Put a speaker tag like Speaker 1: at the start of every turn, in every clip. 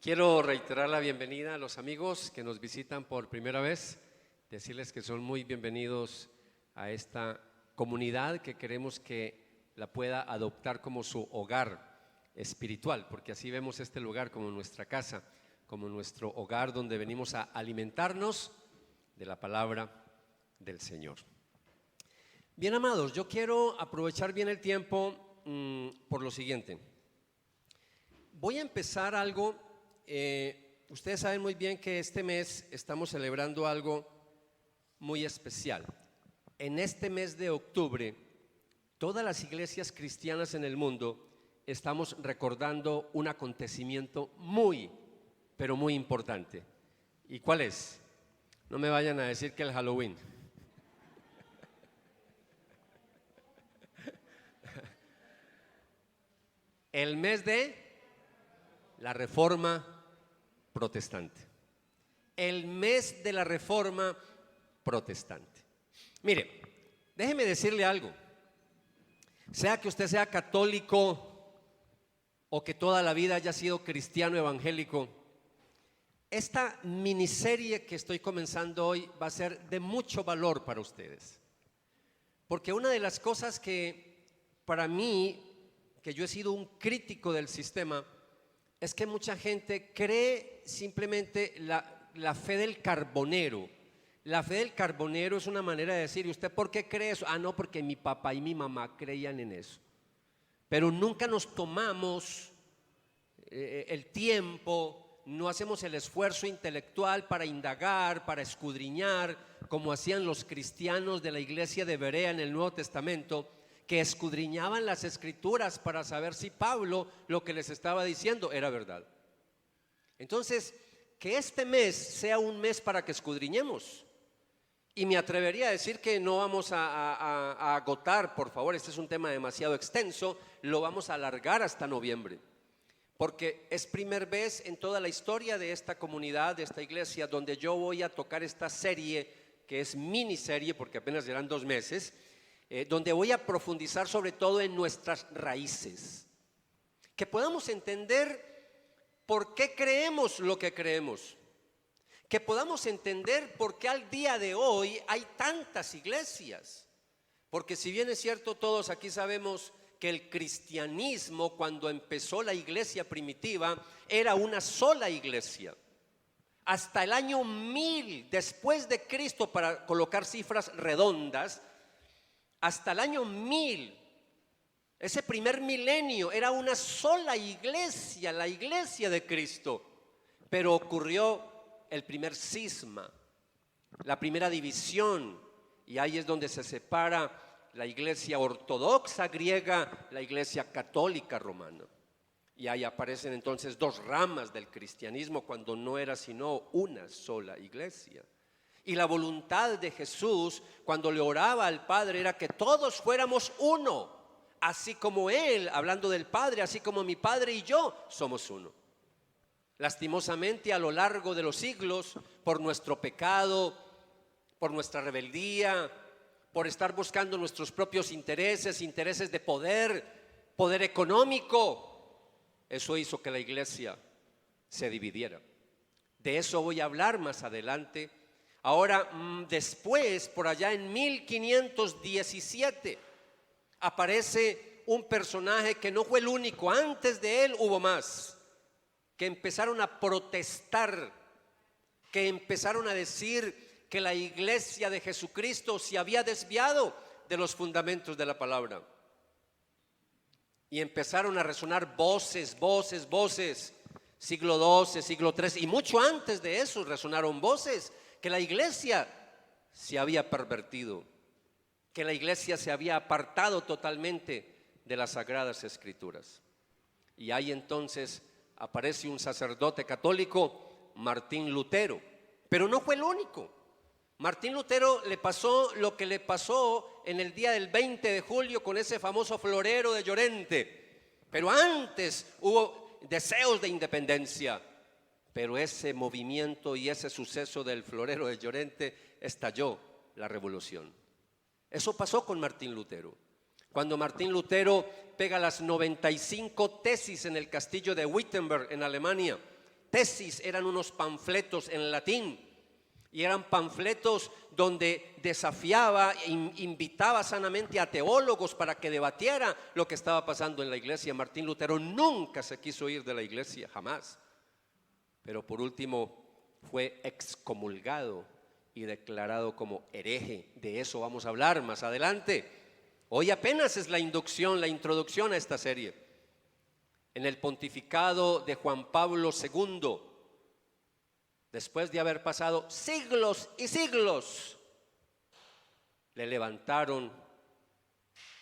Speaker 1: Quiero reiterar la bienvenida a los amigos que nos visitan por primera vez, decirles que son muy bienvenidos a esta comunidad que queremos que la pueda adoptar como su hogar espiritual, porque así vemos este lugar como nuestra casa, como nuestro hogar donde venimos a alimentarnos de la palabra del Señor. Bien, amados, yo quiero aprovechar bien el tiempo por lo siguiente. Voy a empezar algo. Ustedes saben muy bien que este mes estamos celebrando algo muy especial. En este mes de octubre, todas las iglesias cristianas en el mundo estamos recordando un acontecimiento muy, pero muy importante. ¿Y cuál es? No me vayan a decir que el Halloween. El mes de la Reforma Protestante. El mes de la Reforma Protestante. Mire, déjeme decirle algo. Sea que usted sea católico o que toda la vida haya sido cristiano evangélico, esta miniserie que estoy comenzando hoy va a ser de mucho valor para ustedes. Porque una de las cosas que para mí, que yo he sido un crítico del sistema, es que mucha gente cree simplemente la fe del carbonero. La fe del carbonero es una manera de decir, ¿y usted por qué cree eso? Ah, no, porque mi papá y mi mamá creían en eso. Pero nunca nos tomamos el tiempo, no hacemos el esfuerzo intelectual para indagar, para escudriñar, como hacían los cristianos de la iglesia de Berea en el Nuevo Testamento, que escudriñaban las escrituras para saber si Pablo lo que les estaba diciendo era verdad. Entonces, que este mes sea un mes para que escudriñemos. Y me atrevería a decir que no vamos a agotar, por favor, este es un tema demasiado extenso, lo vamos a alargar hasta noviembre. Porque es primera vez en toda la historia de esta comunidad, de esta iglesia, donde yo voy a tocar esta serie, que es miniserie, porque apenas serán 2 meses, donde voy a profundizar sobre todo en nuestras raíces, que podamos entender por qué creemos lo que creemos, que podamos entender por qué al día de hoy hay tantas iglesias, porque si bien es cierto todos aquí sabemos que el cristianismo cuando empezó la iglesia primitiva era una sola iglesia, hasta el año 1000 después de Cristo, para colocar cifras redondas, hasta el año 1000, ese primer milenio, era una sola iglesia, la iglesia de Cristo. Pero ocurrió el primer cisma, la primera división, y ahí es donde se separa la iglesia ortodoxa griega, la iglesia católica romana. Y ahí aparecen entonces 2 ramas del cristianismo cuando no era sino una sola iglesia. Y la voluntad de Jesús cuando le oraba al Padre era que todos fuéramos uno, así como Él, hablando del Padre, así como mi Padre y yo somos uno. Lastimosamente a lo largo de los siglos, por nuestro pecado, por nuestra rebeldía, por estar buscando nuestros propios intereses, intereses de poder, poder económico, eso hizo que la iglesia se dividiera. De eso voy a hablar más adelante. Ahora, después, por allá en 1517, aparece un personaje que no fue el único. Antes de él hubo más, que empezaron a protestar, que empezaron a decir que la iglesia de Jesucristo se había desviado de los fundamentos de la palabra. Y empezaron a resonar voces, siglo XII, siglo XIII, y mucho antes de eso resonaron voces que la iglesia se había pervertido, que la iglesia se había apartado totalmente de las sagradas escrituras. Y ahí entonces aparece un sacerdote católico, Martín Lutero, pero no fue el único. Martín Lutero le pasó lo que le pasó en el día del 20 de julio con ese famoso florero de Llorente, pero antes hubo deseos de independencia. Pero ese movimiento y ese suceso del florero de Llorente estalló la revolución. Eso pasó con Martín Lutero. Cuando Martín Lutero pega las 95 tesis en el castillo de Wittenberg en Alemania, tesis, eran unos panfletos en latín. Y eran panfletos donde desafiaba e invitaba sanamente a teólogos para que debatiera lo que estaba pasando en la iglesia. Martín Lutero nunca se quiso ir de la iglesia, jamás. Pero por último fue excomulgado y declarado como hereje. De eso vamos a hablar más adelante. Hoy apenas es la introducción a esta serie. En el pontificado de Juan Pablo II, después de haber pasado siglos y siglos, le levantaron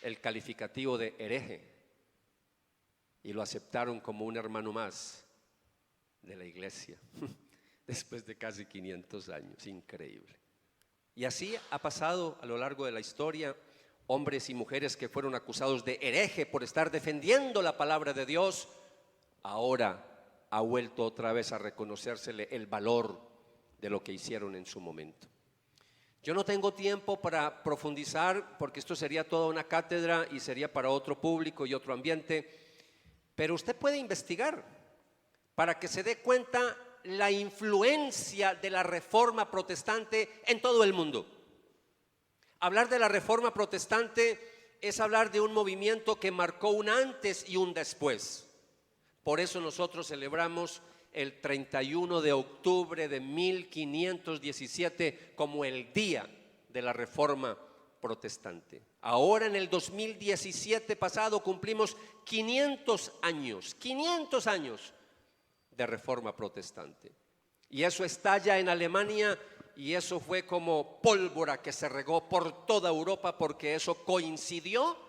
Speaker 1: el calificativo de hereje y lo aceptaron como un hermano más de la iglesia, después de casi 500 años, increíble. Y así ha pasado a lo largo de la historia, hombres y mujeres que fueron acusados de hereje por estar defendiendo la palabra de Dios, ahora ha vuelto otra vez a reconocérsele el valor de lo que hicieron en su momento. Yo no tengo tiempo para profundizar porque esto sería toda una cátedra y sería para otro público y otro ambiente, pero usted puede investigar para que se dé cuenta la influencia de la Reforma Protestante en todo el mundo. Hablar de la Reforma Protestante es hablar de un movimiento que marcó un antes y un después. Por eso nosotros celebramos el 31 de octubre de 1517 como el día de la Reforma Protestante. Ahora en el 2017 pasado cumplimos 500 años de Reforma Protestante. Y eso estalla en Alemania y eso fue como pólvora que se regó por toda Europa porque eso coincidió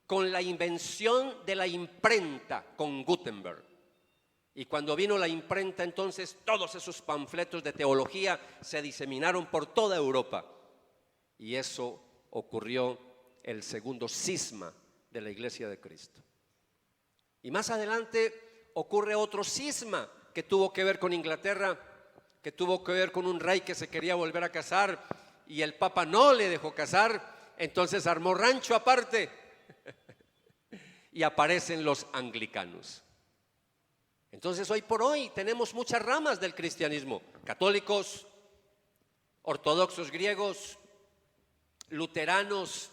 Speaker 1: con la invención de la imprenta con Gutenberg. Y cuando vino la imprenta, entonces todos esos panfletos de teología se diseminaron por toda Europa. Y eso ocurrió el segundo cisma de la Iglesia de Cristo. Y más adelante ocurre otro cisma que tuvo que ver con Inglaterra, que tuvo que ver con un rey que se quería volver a casar y el Papa no le dejó casar, entonces armó rancho aparte. Y aparecen los anglicanos. Entonces hoy por hoy tenemos muchas ramas del cristianismo: católicos, ortodoxos griegos, luteranos,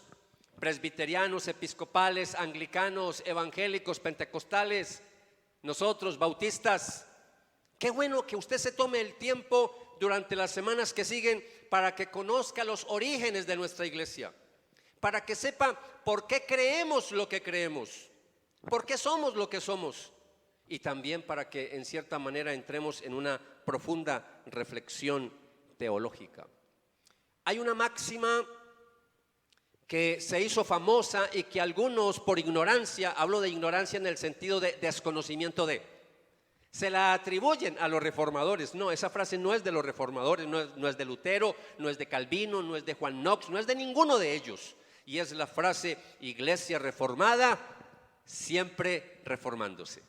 Speaker 1: presbiterianos, episcopales, anglicanos, evangélicos, pentecostales, nosotros bautistas. Qué bueno que usted se tome el tiempo durante las semanas que siguen para que conozca los orígenes de nuestra iglesia, para que sepa por qué creemos lo que creemos, por qué somos lo que somos, y también para que en cierta manera entremos en una profunda reflexión teológica. Hay una máxima que se hizo famosa y que algunos por ignorancia, hablo de ignorancia en el sentido de desconocimiento de, se la atribuyen a los reformadores. No, esa frase no es de los reformadores, no es de Lutero, no es de Calvino, no es de Juan Knox, no es de ninguno de ellos. Y es la frase: iglesia reformada, siempre reformándose.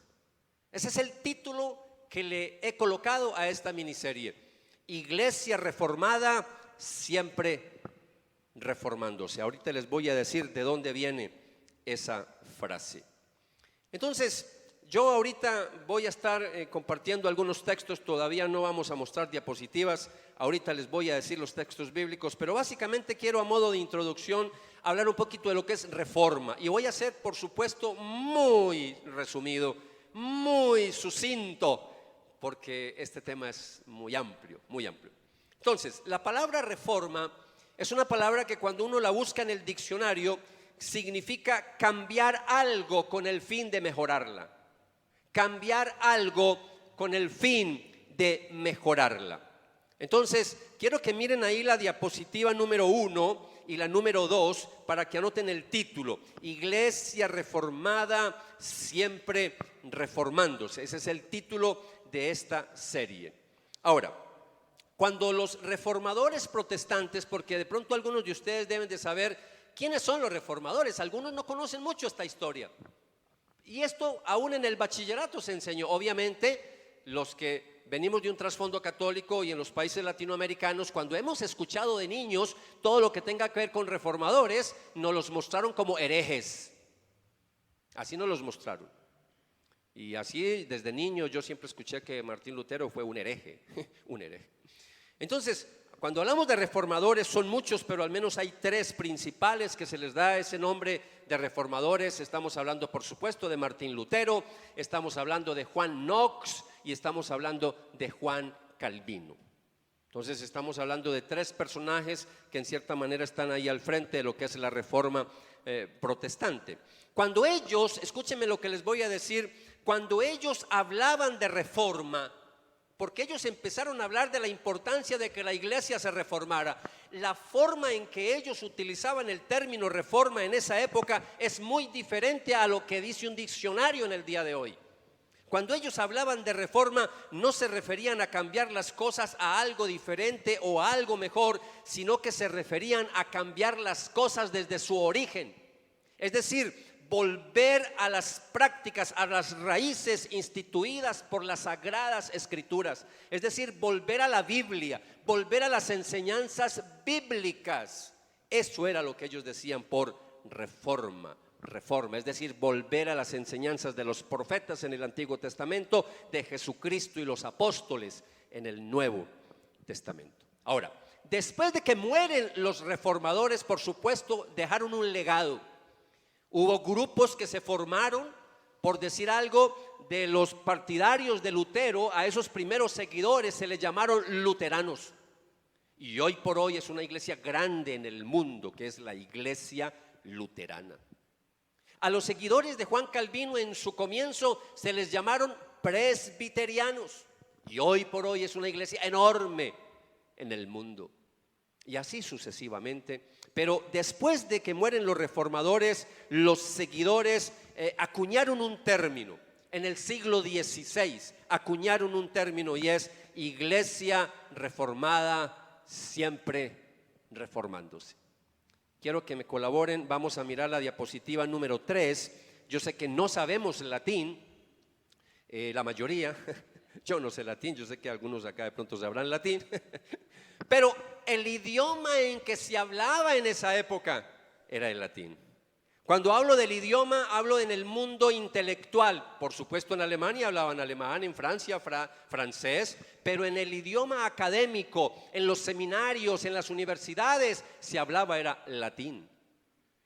Speaker 1: Ese es el título que le he colocado a esta miniserie: iglesia reformada, siempre reformándose. Ahorita les voy a decir de dónde viene esa frase. Entonces, yo ahorita voy a estar compartiendo algunos textos, todavía no vamos a mostrar diapositivas, ahorita les voy a decir los textos bíblicos, pero básicamente quiero, a modo de introducción, hablar un poquito de lo que es reforma. Y voy a ser, por supuesto, muy resumido, muy sucinto, porque este tema es muy amplio, muy amplio. Entonces, la palabra reforma es una palabra que cuando uno la busca en el diccionario significa cambiar algo con el fin de mejorarla. Cambiar algo con el fin de mejorarla. Entonces, quiero que miren ahí la diapositiva número 1 y la número 2 para que anoten el título: Iglesia reformada, siempre reformándose. Ese es el título de esta serie. Ahora, cuando los reformadores protestantes, porque de pronto algunos de ustedes deben de saber quiénes son los reformadores, algunos no conocen mucho esta historia. Y esto aún en el bachillerato se enseñó. Obviamente, los que venimos de un trasfondo católico y en los países latinoamericanos, cuando hemos escuchado de niños todo lo que tenga que ver con reformadores, nos los mostraron como herejes. Así nos los mostraron. Y así desde niño yo siempre escuché que Martín Lutero fue un hereje, un hereje. Entonces, cuando hablamos de reformadores son muchos, pero al menos hay tres principales que se les da ese nombre de reformadores. Estamos hablando, por supuesto, de Martín Lutero, estamos hablando de Juan Knox y estamos hablando de Juan Calvino. Entonces estamos hablando de tres personajes que en cierta manera están ahí al frente de lo que es la reforma protestante. Cuando ellos, escúchenme lo que les voy a decir, cuando ellos hablaban de reforma, porque ellos empezaron a hablar de la importancia de que la iglesia se reformara, la forma en que ellos utilizaban el término reforma en esa época es muy diferente a lo que dice un diccionario en el día de hoy. Cuando ellos hablaban de reforma, no se referían a cambiar las cosas a algo diferente o a algo mejor, sino que se referían a cambiar las cosas desde su origen. Es decir, volver a las prácticas, a las raíces instituidas por las Sagradas Escrituras. Es decir, volver a la Biblia, volver a las enseñanzas bíblicas. Eso era lo que ellos decían por reforma. Reforma, es decir, volver a las enseñanzas de los profetas en el Antiguo Testamento, de Jesucristo y los apóstoles en el Nuevo Testamento. Ahora, después de que mueren los reformadores, por supuesto, dejaron un legado. Hubo grupos que se formaron, por decir algo, de los partidarios de Lutero. A esos primeros seguidores se les llamaron luteranos. Y hoy por hoy es una iglesia grande en el mundo, que es la iglesia luterana. A los seguidores de Juan Calvino en su comienzo se les llamaron presbiterianos. Y hoy por hoy es una iglesia enorme en el mundo. Y así sucesivamente. Pero después de que mueren los reformadores, los seguidores acuñaron un término. En el siglo XVI acuñaron un término y es iglesia reformada, siempre reformándose. Quiero que me colaboren, vamos a mirar la diapositiva número 3. Yo sé que no sabemos el latín, la mayoría, yo no sé latín, yo sé que algunos acá de pronto sabrán latín, pero el idioma en que se hablaba en esa época era el latín. Cuando hablo del idioma, hablo en el mundo intelectual. Por supuesto, en Alemania hablaban alemán, en Francia francés, pero en el idioma académico, en los seminarios, en las universidades, se hablaba era latín.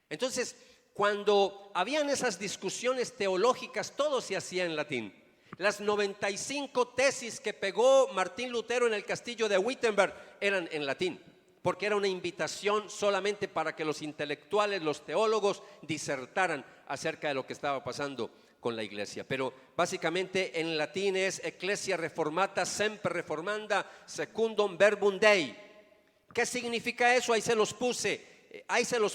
Speaker 1: Entonces, cuando habían esas discusiones teológicas, todo se hacía en latín. Las 95 tesis que pegó Martín Lutero en el castillo de Wittenberg eran en latín, porque era una invitación solamente para que los intelectuales, los teólogos, disertaran acerca de lo que estaba pasando con la iglesia. Pero básicamente en latín es Ecclesia Reformata Semper Reformanda Secundum Verbum Dei. ¿Qué significa eso? Ahí se los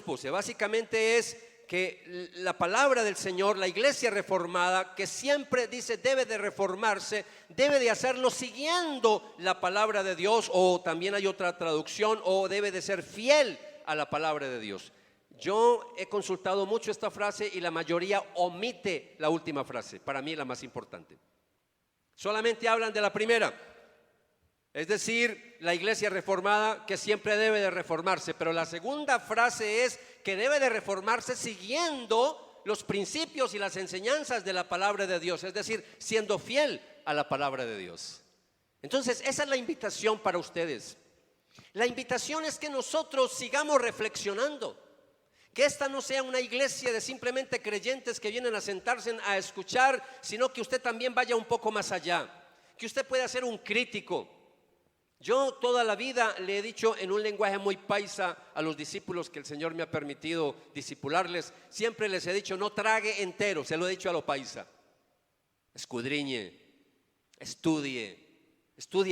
Speaker 1: puse. Básicamente es que la palabra del Señor, la iglesia reformada, que siempre dice debe de reformarse, debe de hacerlo siguiendo la palabra de Dios, o también hay otra traducción, o debe de ser fiel a la palabra de Dios. Yo he consultado mucho esta frase y la mayoría omite la última frase, para mí la más importante. Solamente hablan de la primera, es decir, la iglesia reformada que siempre debe de reformarse, pero la segunda frase es que debe de reformarse siguiendo los principios y las enseñanzas de la palabra de Dios, es decir, siendo fiel a la palabra de Dios. Entonces, esa es la invitación para ustedes. La invitación es que nosotros sigamos reflexionando, que esta no sea una iglesia de simplemente creyentes que vienen a sentarse a escuchar, sino que usted también vaya un poco más allá, que usted pueda ser un crítico. Yo toda la vida le he dicho en un lenguaje muy paisa a los discípulos que el Señor me ha permitido discipularles, siempre les he dicho no trague entero, se lo he dicho a lo paisa. Escudriñe, estudie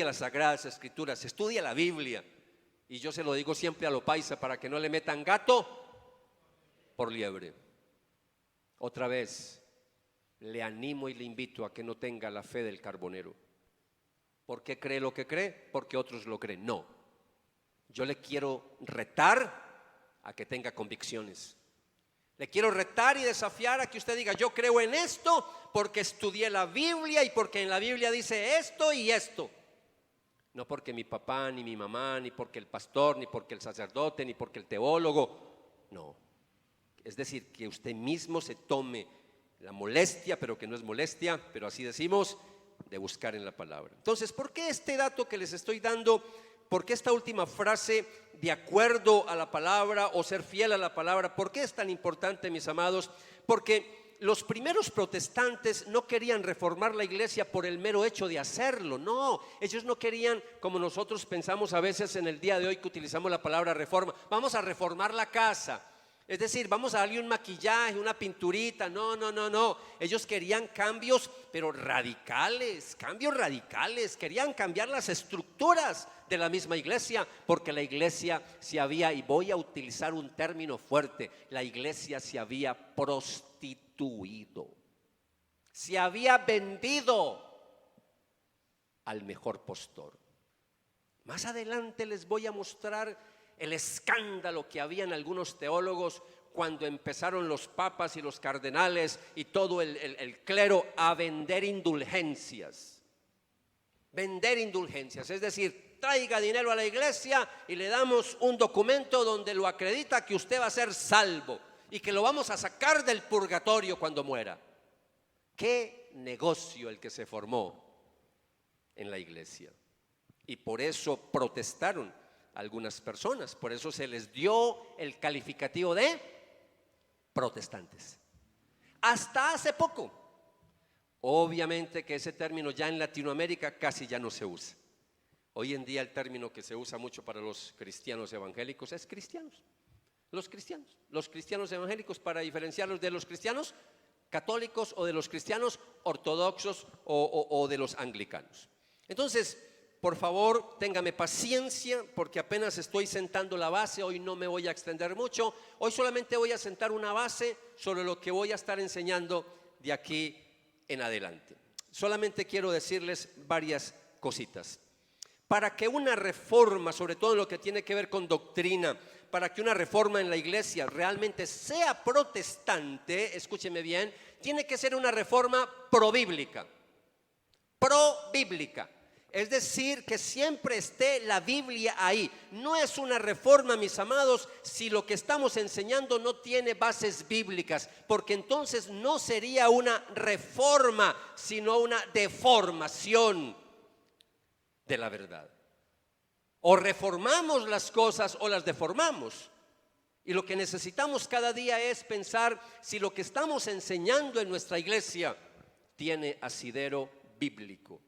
Speaker 1: las Sagradas Escrituras, estudie la Biblia. Y yo se lo digo siempre a lo paisa para que no le metan gato por liebre. Otra vez, le animo y le invito a que no tenga la fe del carbonero. ¿Por qué cree lo que cree? Porque otros lo creen. No, yo le quiero retar a que tenga convicciones. Le quiero retar y desafiar a que usted diga, yo creo en esto porque estudié la Biblia y porque en la Biblia dice esto y esto. No porque mi papá, ni mi mamá, ni porque el pastor, ni porque el sacerdote, ni porque el teólogo. No, es decir, que usted mismo se tome la molestia, pero que no es molestia, pero así decimos, de buscar en la palabra. Entonces, ¿por qué este dato que les estoy dando? ¿Por qué esta última frase, de acuerdo a la palabra o ser fiel a la palabra? ¿Por qué es tan importante, mis amados? Porque los primeros protestantes no querían reformar la iglesia por el mero hecho de hacerlo. No, ellos no querían, como nosotros pensamos a veces en el día de hoy que utilizamos la palabra reforma, vamos a reformar la casa. Es decir, vamos a darle un maquillaje, una pinturita. No. Ellos querían cambios, pero radicales, cambios radicales. Querían cambiar las estructuras de la misma iglesia, porque la iglesia se había, y voy a utilizar un término fuerte, la iglesia se había prostituido. Se había vendido al mejor postor. Más adelante les voy a mostrar el escándalo que había en algunos teólogos cuando empezaron los papas y los cardenales y todo el clero a vender indulgencias. Vender indulgencias, es decir, traiga dinero a la iglesia y le damos un documento donde lo acredita que usted va a ser salvo y que lo vamos a sacar del purgatorio cuando muera. Qué negocio el que se formó en la iglesia. Y por eso protestaron algunas personas, por eso se les dio el calificativo de protestantes. Hasta hace poco, obviamente que ese término ya en Latinoamérica casi ya no se usa. Hoy en día el término que se usa mucho para los cristianos evangélicos es cristianos. Los cristianos evangélicos, para diferenciarlos de los cristianos católicos o de los cristianos ortodoxos o de los anglicanos. Entonces, por favor, téngame paciencia porque apenas estoy sentando la base. Hoy no me voy a extender mucho. Hoy solamente voy a sentar una base sobre lo que voy a estar enseñando de aquí en adelante. Solamente quiero decirles varias cositas. Para que una reforma, sobre todo en lo que tiene que ver con doctrina, para que una reforma en la iglesia realmente sea protestante, escúcheme bien, tiene que ser una reforma probíblica. Probíblica. Es decir, que siempre esté la Biblia ahí. No es una reforma, mis amados, si lo que estamos enseñando no tiene bases bíblicas, porque entonces no sería una reforma, sino una deformación de la verdad. O reformamos las cosas o las deformamos. Y lo que necesitamos cada día es pensar si lo que estamos enseñando en nuestra iglesia tiene asidero bíblico.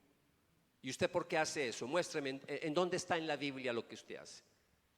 Speaker 1: ¿Y usted por qué hace eso? Muéstreme en dónde está en la Biblia lo que usted hace.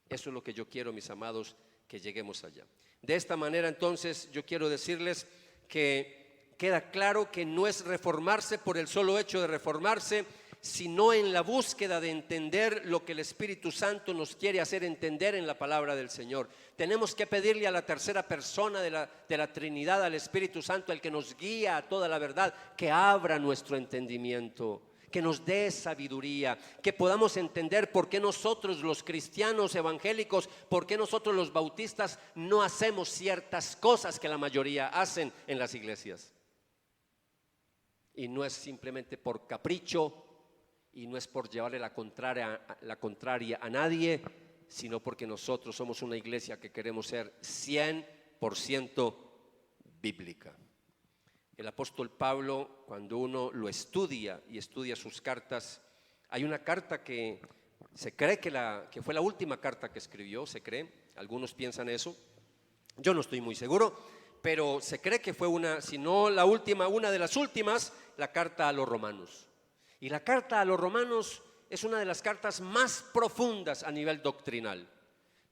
Speaker 1: Eso es lo que yo quiero, mis amados, que lleguemos allá. De esta manera, entonces, yo quiero decirles que queda claro que no es reformarse por el solo hecho de reformarse, sino en la búsqueda de entender lo que el Espíritu Santo nos quiere hacer entender en la palabra del Señor. Tenemos que pedirle a la tercera persona de la Trinidad, al Espíritu Santo, el que nos guía a toda la verdad, que abra nuestro entendimiento, que nos dé sabiduría, que podamos entender por qué nosotros los cristianos evangélicos, por qué nosotros los bautistas no hacemos ciertas cosas que la mayoría hacen en las iglesias. Y no es simplemente por capricho y no es por llevarle la contraria a nadie, sino porque nosotros somos una iglesia que queremos ser 100% bíblica. El apóstol Pablo, cuando uno lo estudia y estudia sus cartas, hay una carta que se cree que fue la última carta que escribió, se cree, algunos piensan eso, yo no estoy muy seguro, pero se cree que fue si no la última, una de las últimas, la carta a los romanos. Y la carta a los romanos es una de las cartas más profundas a nivel doctrinal.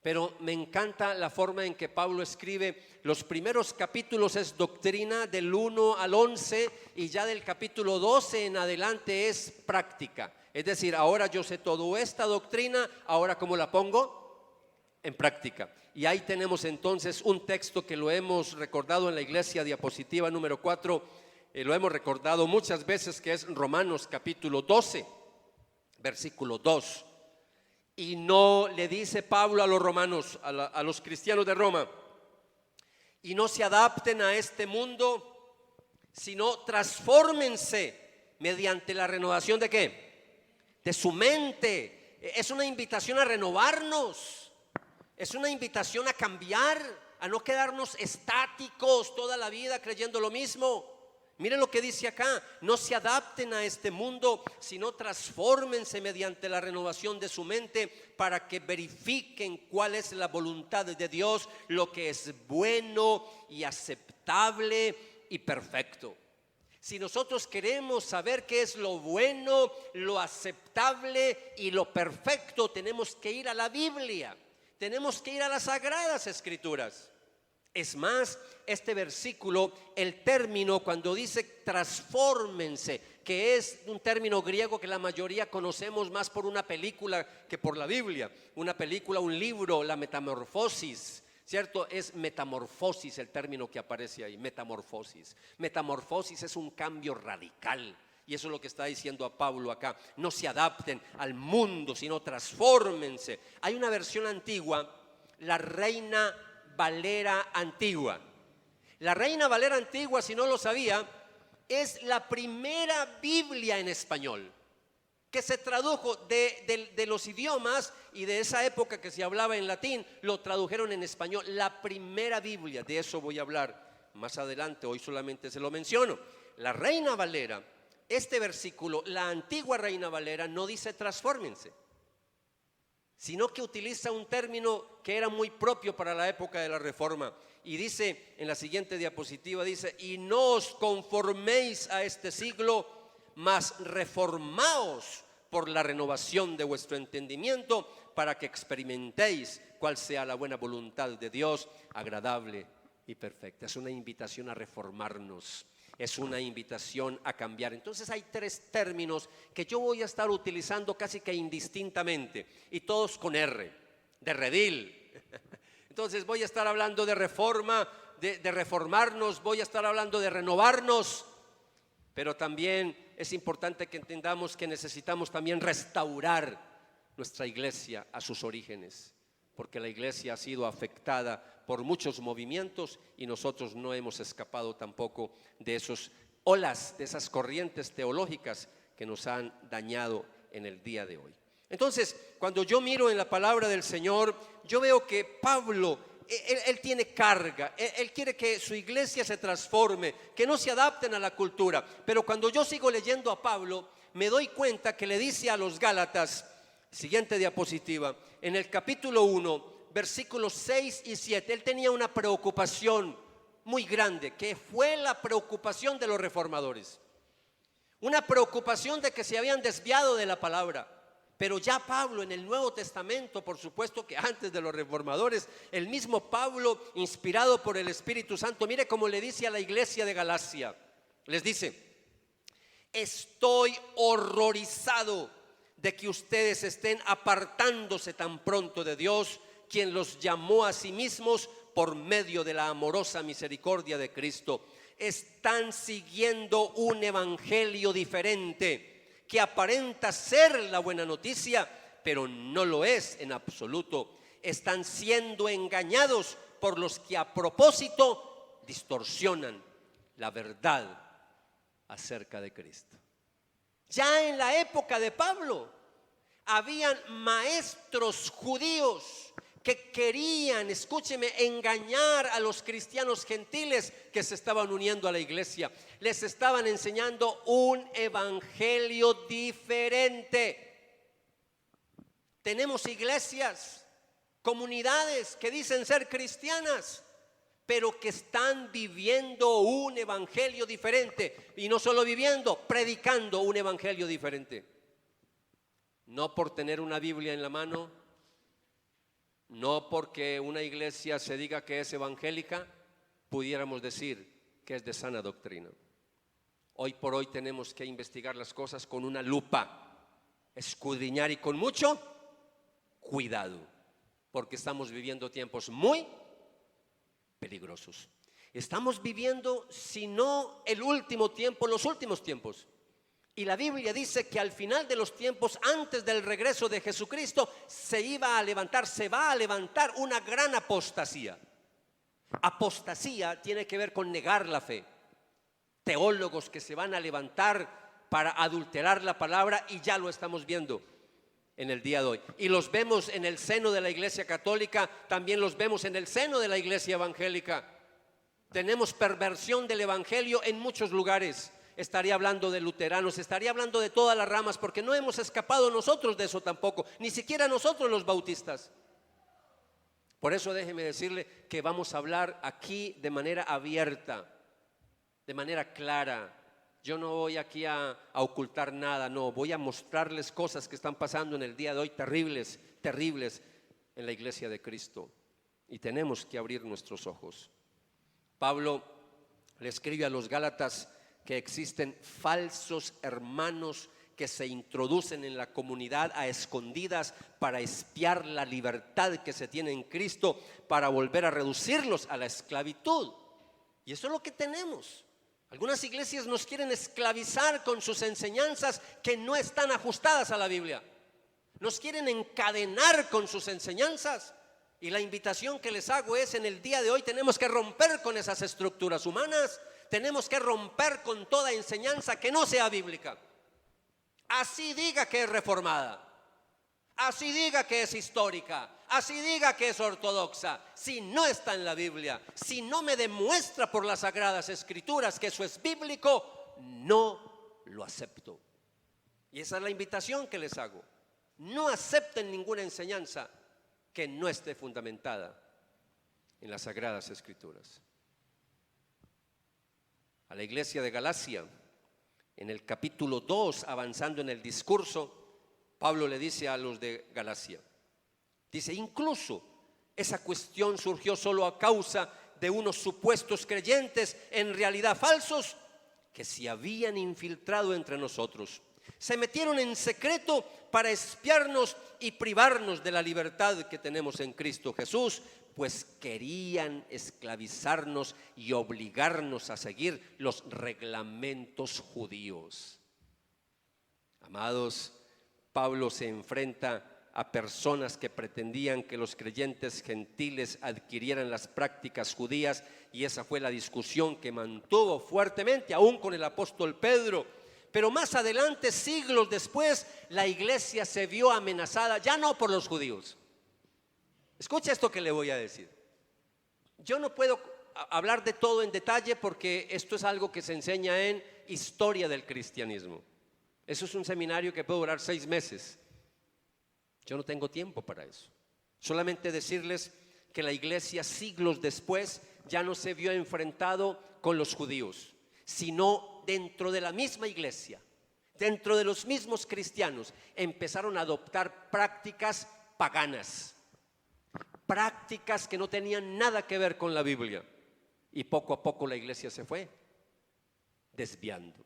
Speaker 1: Pero me encanta la forma en que Pablo escribe. Los primeros capítulos es doctrina del 1 al 11 y ya del capítulo 12 en adelante es práctica. Es decir, ahora yo sé toda esta doctrina, ahora ¿cómo la pongo? En práctica. Y ahí tenemos entonces un texto que lo hemos recordado en la iglesia, diapositiva número 4, lo hemos recordado muchas veces, que es Romanos capítulo 12, versículo 2. Y no le dice Pablo a los romanos, a los cristianos de Roma, y no se adapten a este mundo, sino transfórmense mediante la renovación ¿de qué? De su mente. Es una invitación a renovarnos, es una invitación a cambiar, a no quedarnos estáticos toda la vida creyendo lo mismo. Miren lo que dice acá: no se adapten a este mundo, sino transfórmense mediante la renovación de su mente para que verifiquen cuál es la voluntad de Dios, lo que es bueno y aceptable y perfecto. Si nosotros queremos saber qué es lo bueno, lo aceptable y lo perfecto, tenemos que ir a la Biblia, tenemos que ir a las Sagradas Escrituras. Es más, este versículo, el término cuando dice transfórmense, que es un término griego que la mayoría conocemos más por una película que por la Biblia. Una película, un libro, la Metamorfosis, ¿cierto? Es metamorfosis el término que aparece ahí, metamorfosis. Metamorfosis es un cambio radical. Y eso es lo que está diciendo a Pablo acá: no se adapten al mundo, sino transfórmense. Hay una versión antigua, la Reina Valera Antigua. La Reina Valera Antigua, si no lo sabía, es la primera Biblia en español que se tradujo de los idiomas, y de esa época que se hablaba en latín, lo tradujeron en español. La primera Biblia, de eso voy a hablar más adelante, hoy solamente se lo menciono. La Reina Valera, este versículo, la antigua Reina Valera, no dice transfórmense, sino que utiliza un término que era muy propio para la época de la Reforma. Y dice en la siguiente diapositiva, dice: y no os conforméis a este siglo, mas reformaos por la renovación de vuestro entendimiento, para que experimentéis cuál sea la buena voluntad de Dios, agradable y perfecta. Es una invitación a reformarnos, es una invitación a cambiar. Entonces hay tres términos que yo voy a estar utilizando casi que indistintamente, y todos con R, de redil. Entonces voy a estar hablando de reforma, de reformarnos, voy a estar hablando de renovarnos, pero también es importante que entendamos que necesitamos también restaurar nuestra iglesia a sus orígenes, porque la iglesia ha sido afectada por muchos movimientos y nosotros no hemos escapado tampoco de esas olas, de esas corrientes teológicas que nos han dañado en el día de hoy. Entonces, cuando yo miro en la palabra del Señor, yo veo que Pablo, él tiene carga, él quiere que su iglesia se transforme, que no se adapten a la cultura. Pero cuando yo sigo leyendo a Pablo, me doy cuenta que le dice a los Gálatas, siguiente diapositiva, en el capítulo 1, versículos 6 y 7, él tenía una preocupación muy grande, que fue la preocupación de los reformadores. Una preocupación de que se habían desviado de la palabra. Pero ya Pablo en el Nuevo Testamento, por supuesto que antes de los reformadores, el mismo Pablo, inspirado por el Espíritu Santo, mire cómo le dice a la iglesia de Galacia, les dice: estoy horrorizado de que ustedes estén apartándose tan pronto de Dios, quien los llamó a sí mismos por medio de la amorosa misericordia de Cristo. Están siguiendo un evangelio diferente, que aparenta ser la buena noticia, pero no lo es en absoluto. Están siendo engañados por los que a propósito distorsionan la verdad acerca de Cristo. Ya en la época de Pablo habían maestros judíos que querían, escúcheme, engañar a los cristianos gentiles que se estaban uniendo a la iglesia. Les estaban enseñando un evangelio diferente. Tenemos iglesias, comunidades que dicen ser cristianas, pero que están viviendo un evangelio diferente. Y no solo viviendo, predicando un evangelio diferente. No por tener una Biblia en la mano, no porque una iglesia se diga que es evangélica, pudiéramos decir que es de sana doctrina. Hoy por hoy tenemos que investigar las cosas con una lupa, escudriñar y con mucho cuidado, porque estamos viviendo tiempos muy peligrosos. Estamos viviendo, si no el último tiempo, los últimos tiempos. Y la Biblia dice que al final de los tiempos, antes del regreso de Jesucristo, se va a levantar una gran apostasía. Apostasía tiene que ver con negar la fe. Teólogos que se van a levantar para adulterar la palabra, y ya lo estamos viendo en el día de hoy. Y los vemos en el seno de la iglesia católica, también los vemos en el seno de la iglesia evangélica. Tenemos perversión del evangelio en muchos lugares. Estaría hablando de luteranos, estaría hablando de todas las ramas, porque no hemos escapado nosotros de eso tampoco, ni siquiera nosotros los bautistas. Por eso déjeme decirle que vamos a hablar aquí de manera abierta, de manera clara. Yo no voy aquí a ocultar nada, no, voy a mostrarles cosas que están pasando en el día de hoy, terribles, terribles en la iglesia de Cristo. Y tenemos que abrir nuestros ojos. Pablo le escribe a los Gálatas que existen falsos hermanos que se introducen en la comunidad a escondidas para espiar la libertad que se tiene en Cristo, para volver a reducirlos a la esclavitud. Y eso es lo que tenemos. Algunas iglesias nos quieren esclavizar con sus enseñanzas que no están ajustadas a la Biblia. Nos quieren encadenar con sus enseñanzas. Y la invitación que les hago es: en el día de hoy tenemos que romper con esas estructuras humanas. Tenemos que romper con toda enseñanza que no sea bíblica. Así diga que es reformada, así diga que es histórica, así diga que es ortodoxa. Si no está en la Biblia, si no me demuestra por las Sagradas Escrituras que eso es bíblico, no lo acepto. Y esa es la invitación que les hago. No acepten ninguna enseñanza que no esté fundamentada en las Sagradas Escrituras. A la iglesia de Galacia, en el capítulo 2, avanzando en el discurso, Pablo le dice a los de Galacia, dice: incluso esa cuestión surgió solo a causa de unos supuestos creyentes, en realidad falsos, que se habían infiltrado entre nosotros. Se metieron en secreto para espiarnos y privarnos de la libertad que tenemos en Cristo Jesús, pues querían esclavizarnos y obligarnos a seguir los reglamentos judíos. Amados, Pablo se enfrenta a personas que pretendían que los creyentes gentiles adquirieran las prácticas judías, y esa fue la discusión que mantuvo fuertemente aún con el apóstol Pedro. Pero más adelante, siglos después, la iglesia se vio amenazada ya no por los judíos. Escucha esto que le voy a decir. Yo no puedo hablar de todo en detalle porque esto es algo que se enseña en historia del cristianismo. Eso es un seminario que puede durar 6 meses. Yo no tengo tiempo para eso. Solamente decirles que la iglesia siglos después ya no se vio enfrentado con los judíos, sino dentro de la misma iglesia, dentro de los mismos cristianos, empezaron a adoptar prácticas paganas, prácticas que no tenían nada que ver con la Biblia. Y poco a poco la iglesia se fue desviando.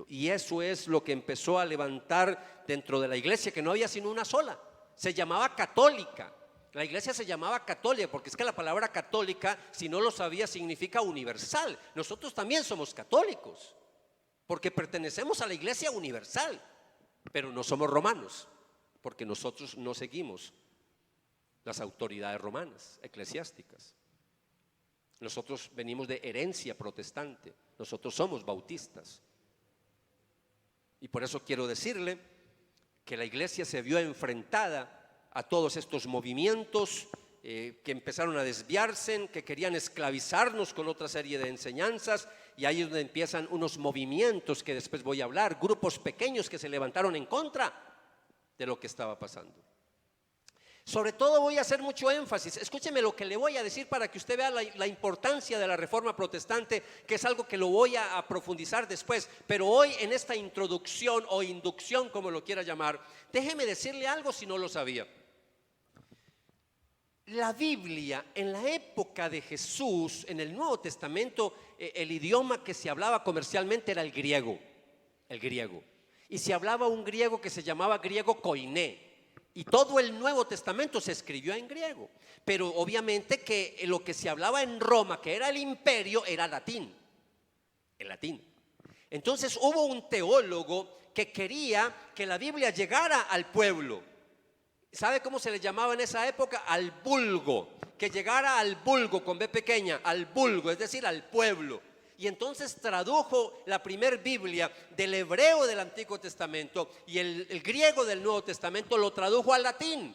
Speaker 1: Y eso es lo que empezó a levantar dentro de la iglesia, que no había sino una sola. Se llamaba católica. La iglesia se llamaba católica porque es que la palabra católica, si no lo sabía, significa universal. Nosotros también somos católicos porque pertenecemos a la iglesia universal, pero no somos romanos porque nosotros no seguimos las autoridades romanas, eclesiásticas. Nosotros venimos de herencia protestante, nosotros somos bautistas. Y por eso quiero decirle que la iglesia se vio enfrentada a todos estos movimientos que empezaron a desviarse, que querían esclavizarnos con otra serie de enseñanzas. Y ahí es donde empiezan unos movimientos que después voy a hablar, grupos pequeños que se levantaron en contra de lo que estaba pasando. Sobre todo voy a hacer mucho énfasis, escúcheme lo que le voy a decir para que usted vea la importancia de la reforma protestante, que es algo que lo voy a profundizar después. Pero hoy, en esta introducción o inducción, como lo quiera llamar, déjeme decirle algo si no lo sabía. La Biblia, en la época de Jesús, en el Nuevo Testamento, el idioma que se hablaba comercialmente era el griego. Y se hablaba un griego que se llamaba griego koiné. Y todo el Nuevo Testamento se escribió en griego. Pero obviamente que lo que se hablaba en Roma, que era el imperio, era latín. El latín. Entonces hubo un teólogo que quería que la Biblia llegara al pueblo. ¿Sabe cómo se le llamaba en esa época? Al vulgo. Que llegara al vulgo con B pequeña, al vulgo, es decir, al pueblo. Y entonces tradujo la primer Biblia del hebreo del Antiguo Testamento y el griego del Nuevo Testamento lo tradujo al latín,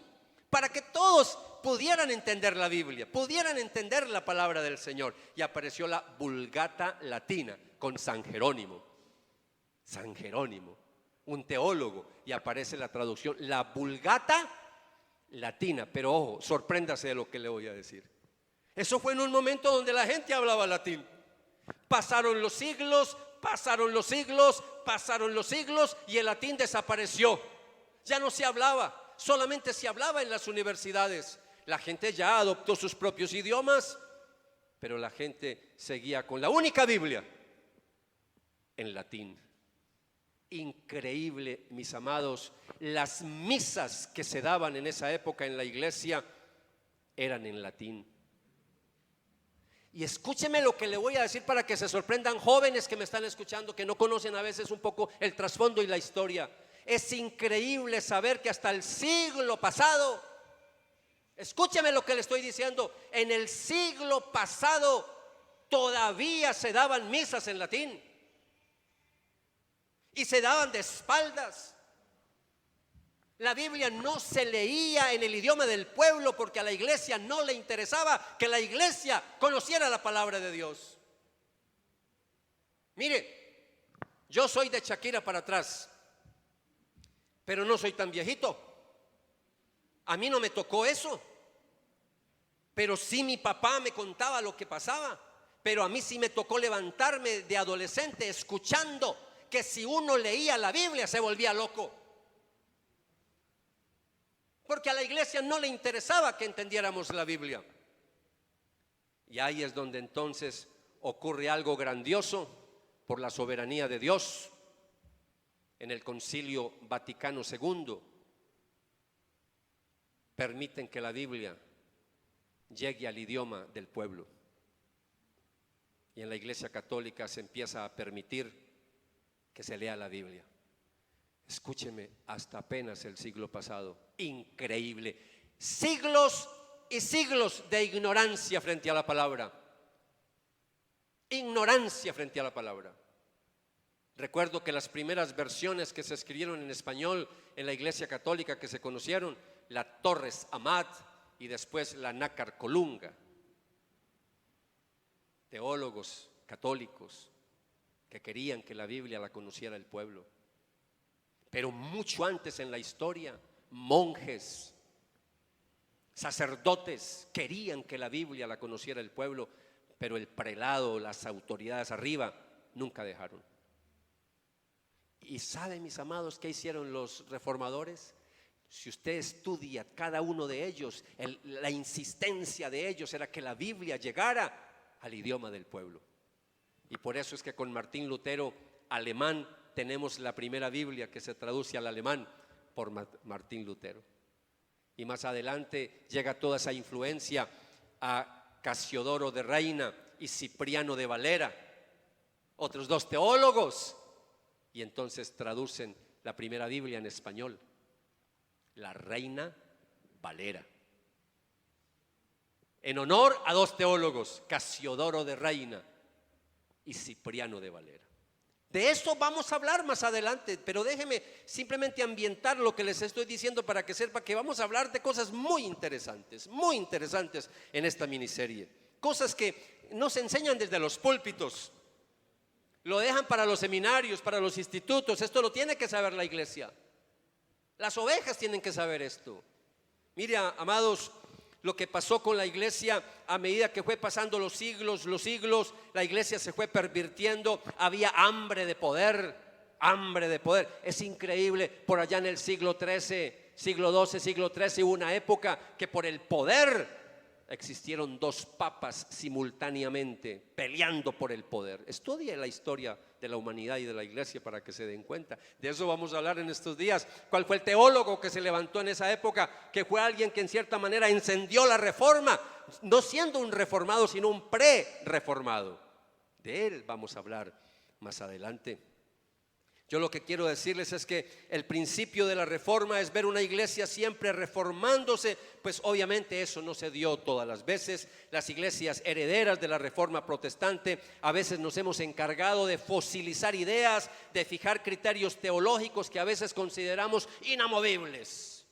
Speaker 1: para que todos pudieran entender la Biblia, pudieran entender la palabra del Señor. Y apareció la Vulgata Latina con San Jerónimo. San Jerónimo, un teólogo, y aparece la traducción, la Vulgata Latina. Pero ojo, sorpréndase de lo que le voy a decir. Eso fue en un momento donde la gente hablaba latín. Pasaron los siglos, pasaron los siglos, pasaron los siglos, y el latín desapareció. Ya no se hablaba, solamente se hablaba en las universidades. La gente ya adoptó sus propios idiomas, pero la gente seguía con la única Biblia en latín. Increíble, mis amados, las misas que se daban en esa época en la iglesia eran en latín. Y escúcheme lo que le voy a decir para que se sorprendan jóvenes que me están escuchando, que no conocen a veces un poco el trasfondo y la historia. Es increíble saber que hasta el siglo pasado, escúcheme lo que le estoy diciendo, en el siglo pasado todavía se daban misas en latín. Y se daban de espaldas. La Biblia no se leía en el idioma del pueblo porque a la iglesia no le interesaba que la iglesia conociera la palabra de Dios. Mire, yo soy de Shakira para atrás, pero no soy tan viejito. A mí no me tocó eso, pero sí mi papá me contaba lo que pasaba. Pero a mí sí me tocó levantarme de adolescente escuchando que si uno leía la Biblia se volvía loco, porque a la iglesia no le interesaba que entendiéramos la Biblia. Y ahí es donde entonces ocurre algo grandioso por la soberanía de Dios. En el Concilio Vaticano II permiten que la Biblia llegue al idioma del pueblo, y en la Iglesia Católica se empieza a permitir que se lea la Biblia. Escúcheme, hasta apenas el siglo pasado, increíble, siglos y siglos de ignorancia frente a la palabra. Ignorancia frente a la palabra. Recuerdo que las primeras versiones que se escribieron en español en la Iglesia Católica que se conocieron, la Torres Amat y después la Nácar Colunga. Teólogos católicos que querían que la Biblia la conociera el pueblo. Pero mucho antes en la historia, monjes, sacerdotes querían que la Biblia la conociera el pueblo, pero el prelado, las autoridades arriba, nunca dejaron. ¿Y saben, mis amados, qué hicieron los reformadores? Si usted estudia cada uno de ellos, la insistencia de ellos era que la Biblia llegara al idioma del pueblo. Y por eso es que con Martín Lutero, alemán, tenemos la primera Biblia que se traduce al alemán por Martín Lutero. Y más adelante llega toda esa influencia a Casiodoro de Reina y Cipriano de Valera, otros dos teólogos, y entonces traducen la primera Biblia en español, la Reina Valera, en honor a dos teólogos, Casiodoro de Reina y Cipriano de Valera. De eso vamos a hablar más adelante, pero déjeme simplemente ambientar lo que les estoy diciendo para que sepa que vamos a hablar de cosas muy interesantes en esta miniserie. Cosas que nos enseñan desde los púlpitos, lo dejan para los seminarios, para los institutos. Esto lo tiene que saber la iglesia. Las ovejas tienen que saber esto. Mire, amados, lo que pasó con la iglesia a medida que fue pasando los siglos, la iglesia se fue pervirtiendo, había hambre de poder. Es increíble, por allá en el siglo XIII, siglo XII, siglo XIII hubo una época que por el poder existieron dos papas simultáneamente peleando por el poder. Estudie la historia de la humanidad y de la iglesia para que se den cuenta. De eso vamos a hablar en estos días. ¿Cuál fue el teólogo que se levantó en esa época? Que fue alguien que en cierta manera encendió la reforma, no siendo un reformado, sino un pre-reformado. De él vamos a hablar más adelante. Yo lo que quiero decirles es que el principio de la reforma es ver una iglesia siempre reformándose, pues obviamente eso no se dio todas las veces. Las iglesias herederas de la reforma protestante a veces nos hemos encargado de fosilizar ideas, de fijar criterios teológicos que a veces consideramos inamovibles.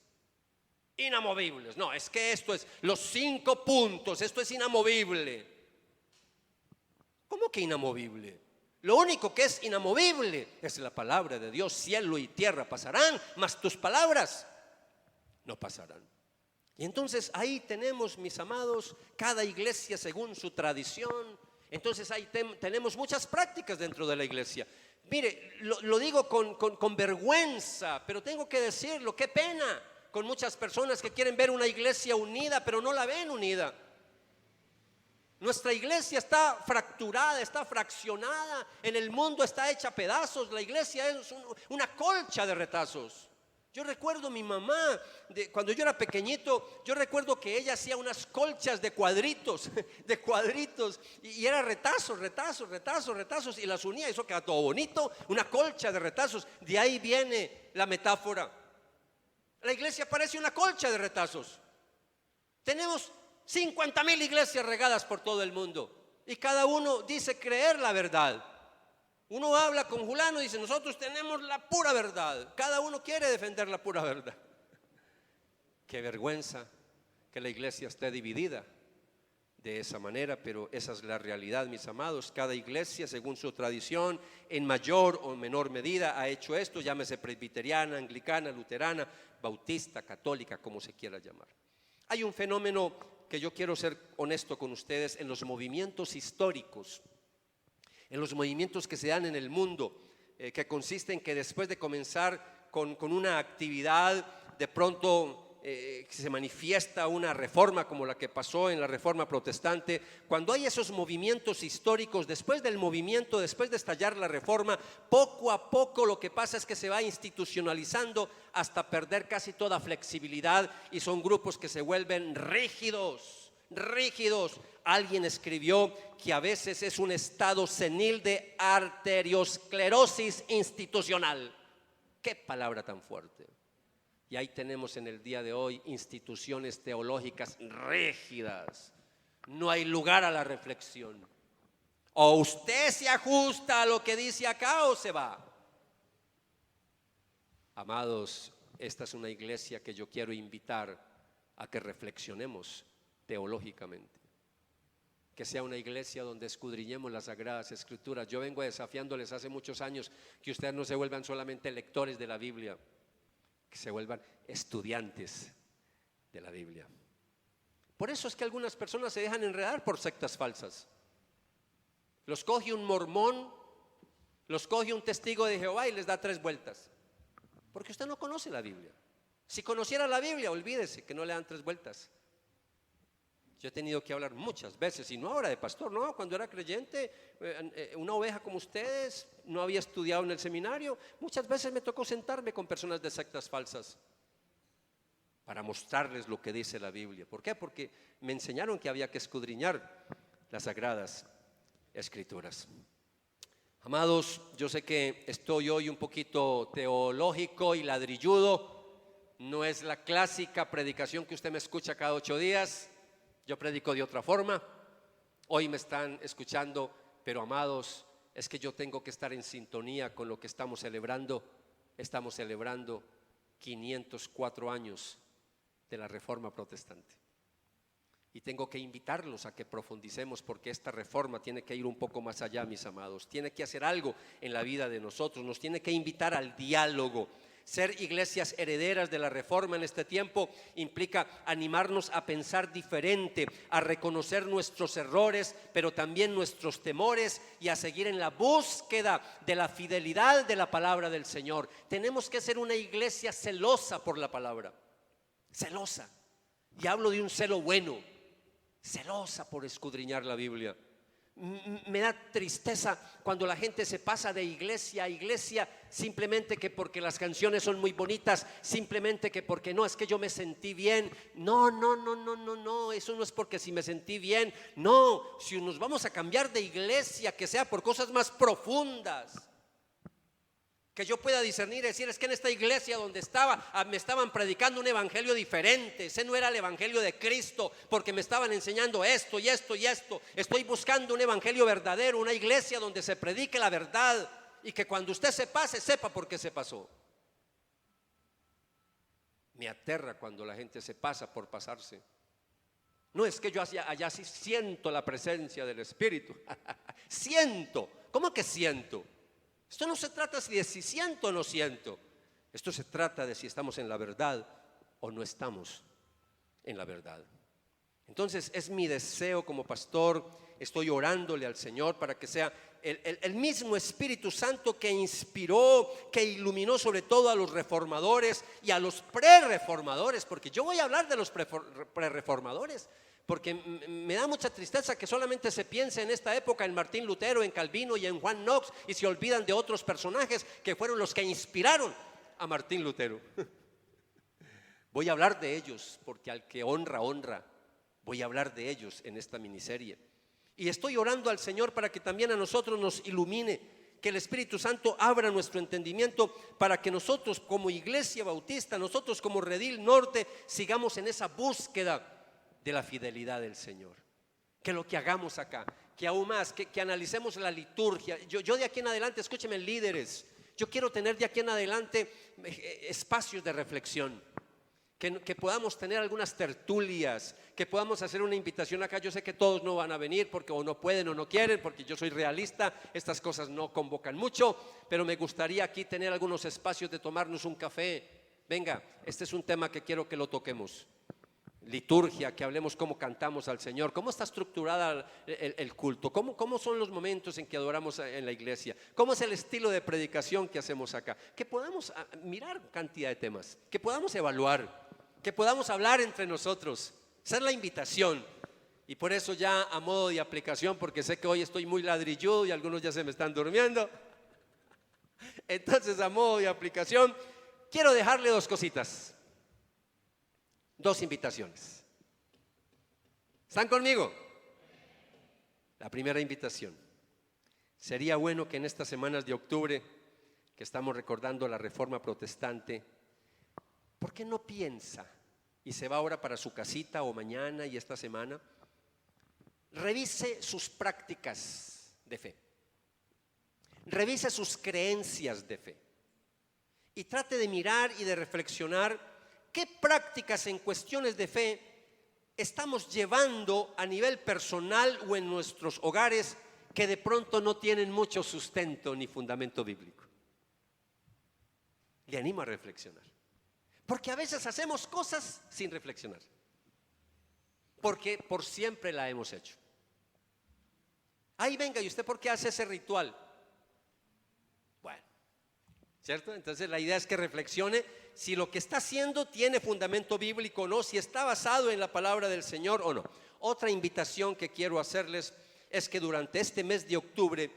Speaker 1: inamovibles. No, es que esto es los 5 puntos, esto es inamovible. ¿Cómo que inamovible? Lo único que es inamovible es la palabra de Dios. Cielo y tierra pasarán, mas tus palabras no pasarán. Y entonces ahí tenemos, mis amados, cada iglesia según su tradición. Entonces ahí tenemos muchas prácticas dentro de la iglesia. Mire, lo digo con vergüenza, pero tengo que decirlo, qué pena con muchas personas que quieren ver una iglesia unida, pero no la ven unida. Nuestra iglesia está fracturada, está fraccionada, en el mundo está hecha a pedazos. La iglesia es una colcha de retazos. Yo recuerdo mi mamá, cuando yo era pequeñito, yo recuerdo que ella hacía unas colchas de cuadritos, y era retazos, y las unía, eso queda todo bonito, una colcha de retazos. De ahí viene la metáfora. La iglesia parece una colcha de retazos. Tenemos 50,000 iglesias regadas por todo el mundo y cada uno dice creer la verdad. Uno habla con Julano y dice: nosotros tenemos la pura verdad. Cada uno quiere defender la pura verdad. Qué vergüenza que la iglesia esté dividida de esa manera, pero esa es la realidad, mis amados. Cada iglesia, según su tradición, en mayor o menor medida ha hecho esto, llámese presbiteriana, anglicana, luterana, bautista, católica, como se quiera llamar. Hay un fenómeno que yo quiero ser honesto con ustedes en los movimientos históricos, en los movimientos que se dan en el mundo, que consiste en que después de comenzar con una actividad, de pronto se manifiesta una reforma como la que pasó en la Reforma Protestante. Cuando hay esos movimientos históricos, después del movimiento, después de estallar la Reforma, poco a poco lo que pasa es que se va institucionalizando hasta perder casi toda flexibilidad y son grupos que se vuelven rígidos. Alguien escribió que a veces es un estado senil de arteriosclerosis institucional. Qué palabra tan fuerte. Y ahí tenemos en el día de hoy instituciones teológicas rígidas. No hay lugar a la reflexión. O usted se ajusta a lo que dice acá o se va. Amados, esta es una iglesia que yo quiero invitar a que reflexionemos teológicamente. Que sea una iglesia donde escudriñemos las Sagradas Escrituras. Yo vengo desafiándoles hace muchos años que ustedes no se vuelvan solamente lectores de la Biblia, que se vuelvan estudiantes de la Biblia. Por eso es que algunas personas se dejan enredar por sectas falsas. Los coge un mormón, los coge un testigo de Jehová y les da 3 vueltas. Porque usted no conoce la Biblia. Si conociera la Biblia, olvídese que no le dan 3 vueltas. Yo he tenido que hablar muchas veces, y no ahora de pastor, no, cuando era creyente, una oveja como ustedes, no había estudiado en el seminario. Muchas veces me tocó sentarme con personas de sectas falsas para mostrarles lo que dice la Biblia. ¿Por qué? Porque me enseñaron que había que escudriñar las Sagradas Escrituras. Amados, yo sé que estoy hoy un poquito teológico y ladrilludo. No es la clásica predicación que usted me escucha cada 8 días. Yo predico de otra forma. Hoy me están escuchando, pero amados, es que yo tengo que estar en sintonía con lo que estamos celebrando. Estamos celebrando 504 años de la Reforma Protestante. Y tengo que invitarlos a que profundicemos, porque esta reforma tiene que ir un poco más allá, mis amados. Tiene que hacer algo en la vida de nosotros, nos tiene que invitar al diálogo. Ser iglesias herederas de la reforma en este tiempo implica animarnos a pensar diferente, a reconocer nuestros errores, pero también nuestros temores, y a seguir en la búsqueda de la fidelidad de la palabra del Señor. Tenemos que ser una iglesia celosa por la palabra, celosa, y hablo de un celo bueno, celosa por escudriñar la Biblia. Me da tristeza cuando la gente se pasa de iglesia a iglesia simplemente que porque las canciones son muy bonitas, simplemente que porque no, es que yo me sentí bien. No, eso no es porque si me sentí bien. No, si nos vamos a cambiar de iglesia, que sea por cosas más profundas, que yo pueda discernir y decir: es que en esta iglesia donde estaba me estaban predicando un evangelio diferente. Ese no era el evangelio de Cristo, porque me estaban enseñando esto y esto y esto. Estoy buscando un evangelio verdadero, una iglesia donde se predique la verdad, y que cuando usted se pase, sepa por qué se pasó. Me aterra cuando la gente se pasa por pasarse. No es que yo allá sí siento la presencia del Espíritu. Siento. ¿Cómo que siento? Esto no se trata de si siento o no siento. Esto se trata de si estamos en la verdad o no estamos en la verdad. Entonces es mi deseo como pastor, estoy orándole al Señor para que sea el mismo Espíritu Santo que inspiró, que iluminó sobre todo a los reformadores y a los prerreformadores, porque yo voy a hablar de los prerreformadores, porque me da mucha tristeza que solamente se piense en esta época en Martín Lutero, en Calvino y en Juan Knox, y se olvidan de otros personajes que fueron los que inspiraron a Martín Lutero. Voy a hablar de ellos, porque al que honra, honra. Voy a hablar de ellos en esta miniserie. Y estoy orando al Señor para que también a nosotros nos ilumine, que el Espíritu Santo abra nuestro entendimiento para que nosotros como Iglesia Bautista, nosotros como Redil Norte, sigamos en esa búsqueda de la fidelidad del Señor. Que lo que hagamos acá, que aún más, que analicemos la liturgia. Yo de aquí en adelante, escúcheme líderes, yo quiero tener de aquí en adelante espacios de reflexión. Que podamos tener algunas tertulias, que podamos hacer una invitación acá. Yo sé que todos no van a venir porque o no pueden o no quieren, porque yo soy realista, estas cosas no convocan mucho, pero me gustaría aquí tener algunos espacios de tomarnos un café. Venga, este es un tema que quiero que lo toquemos. Liturgia, que hablemos cómo cantamos al Señor, cómo está estructurada el culto, cómo son los momentos en que adoramos en la iglesia, cómo es el estilo de predicación que hacemos acá, que podamos mirar cantidad de temas, que podamos evaluar, que podamos hablar entre nosotros. Esa es la invitación. Y por eso ya a modo de aplicación, porque sé que hoy estoy muy ladrilludo y algunos ya se me están durmiendo, entonces a modo de aplicación quiero dejarle dos cositas, dos invitaciones. ¿Están conmigo? La primera invitación: sería bueno que en estas semanas de octubre, que estamos recordando la Reforma Protestante, ¿por qué no piensa y se va ahora para su casita o mañana y esta semana? Revise sus prácticas de fe, revise sus creencias de fe y trate de mirar y de reflexionar qué prácticas en cuestiones de fe estamos llevando a nivel personal o en nuestros hogares que de pronto no tienen mucho sustento ni fundamento bíblico. Le animo a reflexionar, porque a veces hacemos cosas sin reflexionar, porque por siempre la hemos hecho. Ahí venga, ¿y usted por qué hace ese ritual? Bueno, ¿cierto? Entonces la idea es que reflexione si lo que está haciendo tiene fundamento bíblico o no, si está basado en la palabra del Señor o no. Otra invitación que quiero hacerles es que durante este mes de octubre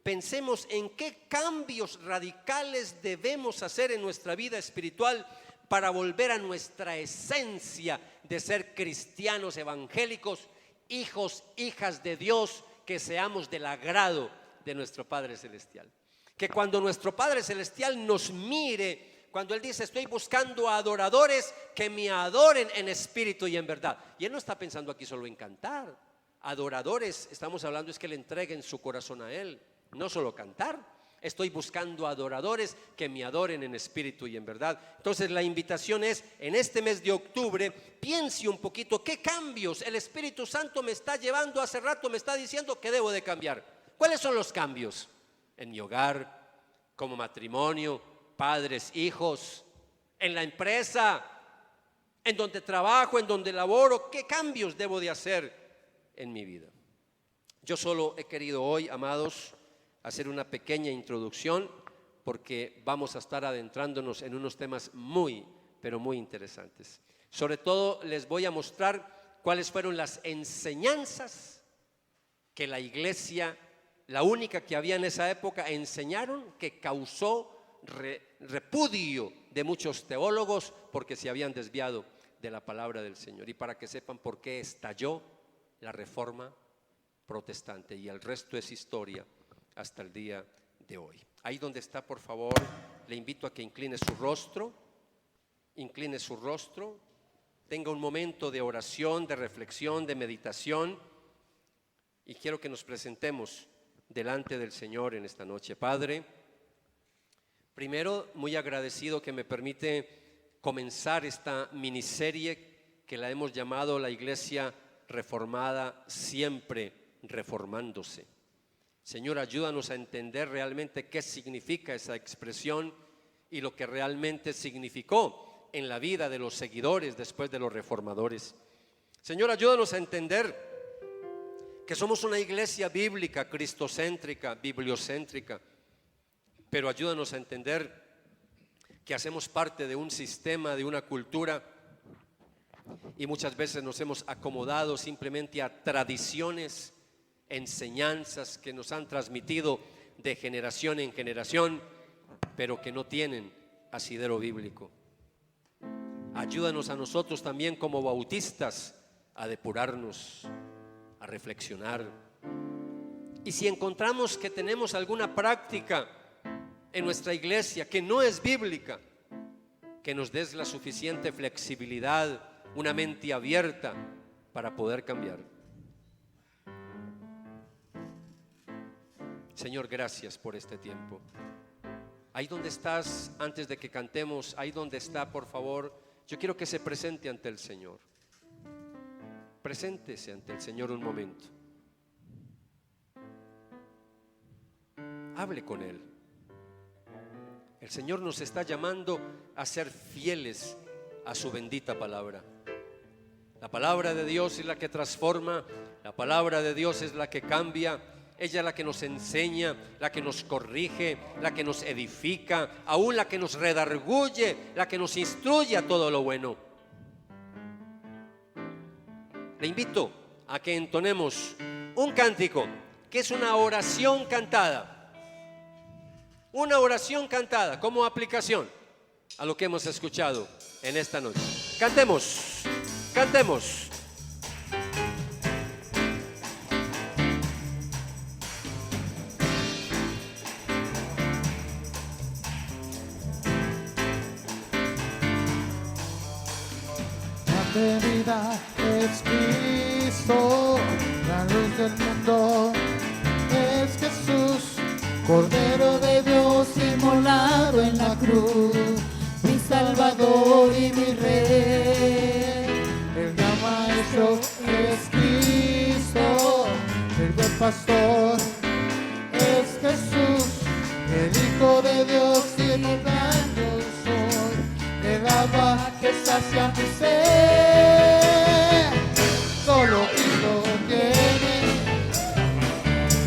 Speaker 1: pensemos en qué cambios radicales debemos hacer en nuestra vida espiritual para volver a nuestra esencia de ser cristianos evangélicos, hijos, hijas de Dios, que seamos del agrado de nuestro Padre Celestial. Que cuando nuestro Padre Celestial nos mire, cuando Él dice estoy buscando adoradores que me adoren en espíritu y en verdad, y Él no está pensando aquí solo en cantar. Adoradores, estamos hablando es que le entreguen su corazón a Él, no solo cantar. Estoy buscando adoradores que me adoren en espíritu y en verdad. Entonces la invitación es, en este mes de octubre, piense un poquito qué cambios el Espíritu Santo me está llevando. Hace rato me está diciendo que debo de cambiar. ¿Cuáles son los cambios? En mi hogar, como matrimonio, padres, hijos, en la empresa, en donde trabajo, en donde laboro. ¿Qué cambios debo de hacer en mi vida? Yo solo he querido hoy, amados, hacer una pequeña introducción, porque vamos a estar adentrándonos en unos temas muy, pero muy interesantes. Sobre todo les voy a mostrar cuáles fueron las enseñanzas que la iglesia, la única que había en esa época, enseñaron, que causó repudio de muchos teólogos porque se habían desviado de la palabra del Señor. Y para que sepan por qué estalló la Reforma Protestante, y el resto es historia hasta el día de hoy. Ahí donde está, por favor, le invito a que incline su rostro, tenga un momento de oración, de reflexión, de meditación, y quiero que nos presentemos delante del Señor en esta noche. Padre, primero muy agradecido que me permite comenzar esta miniserie que la hemos llamado la Iglesia Reformada, siempre reformándose. Señor, ayúdanos a entender realmente qué significa esa expresión y lo que realmente significó en la vida de los seguidores después de los reformadores. Señor, ayúdanos a entender que somos una iglesia bíblica, cristocéntrica, bibliocéntrica, pero ayúdanos a entender que hacemos parte de un sistema, de una cultura, y muchas veces nos hemos acomodado simplemente a tradiciones, enseñanzas que nos han transmitido de generación en generación, pero que no tienen asidero bíblico. Ayúdanos a nosotros también como bautistas a depurarnos, a reflexionar. Y si encontramos que tenemos alguna práctica en nuestra iglesia que no es bíblica, que nos des la suficiente flexibilidad, una mente abierta para poder cambiar. Señor, gracias por este tiempo. Ahí donde estás, antes de que cantemos, ahí donde está, por favor, yo quiero que se presente ante el Señor. Preséntese ante el Señor un momento. Hable con Él. El Señor nos está llamando a ser fieles a su bendita palabra. La palabra de Dios es la que transforma, la palabra de Dios es la que cambia. Ella es la que nos enseña, la que nos corrige, la que nos edifica, aún la que nos redarguye, la que nos instruye a todo lo bueno. Le invito a que entonemos un cántico que es una oración cantada. Una oración cantada como aplicación a lo que hemos escuchado en esta noche. Cantemos, cantemos.
Speaker 2: De vida es Cristo, la luz del mundo es Jesús, Cordero de Dios inmolado en la cruz, mi Salvador y mi Rey. El gran Maestro es Cristo, el buen pastor es Jesús, el Hijo de Dios y el gran yo soy. El agua que sacia mi ser, solo Cristo tiene